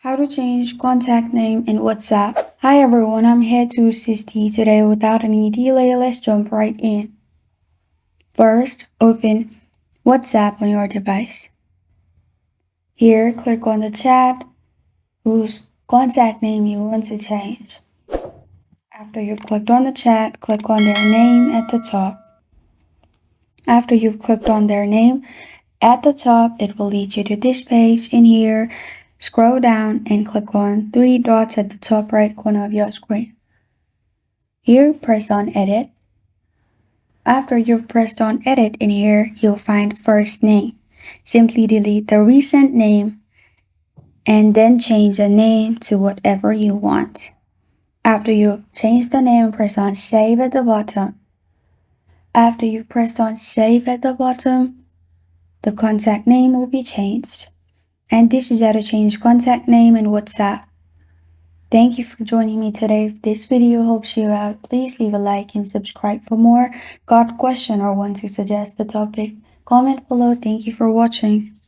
How to change contact name in WhatsApp. Hi everyone, I'm here to assist you today. Without any delay, let's jump right in. First, open WhatsApp on your device. Here, click on the chat whose contact name you want to change. After you've clicked on the chat, click on their name at the top. After you've clicked on their name at the top, it will lead you to this page. In here, scroll down and click on three dots at the top right corner of your screen. Here, press on Edit. After you've pressed on Edit in here, you'll find First Name. Simply delete the recent name and then change the name to whatever you want. After you've changed the name, press on Save at the bottom. After you've pressed on Save at the bottom, the contact name will be changed. And this is how to change contact name in WhatsApp. Thank you for joining me today. If this video helps you out, please leave a like and subscribe for more. Got a question or want to suggest the topic? Comment below. Thank you for watching.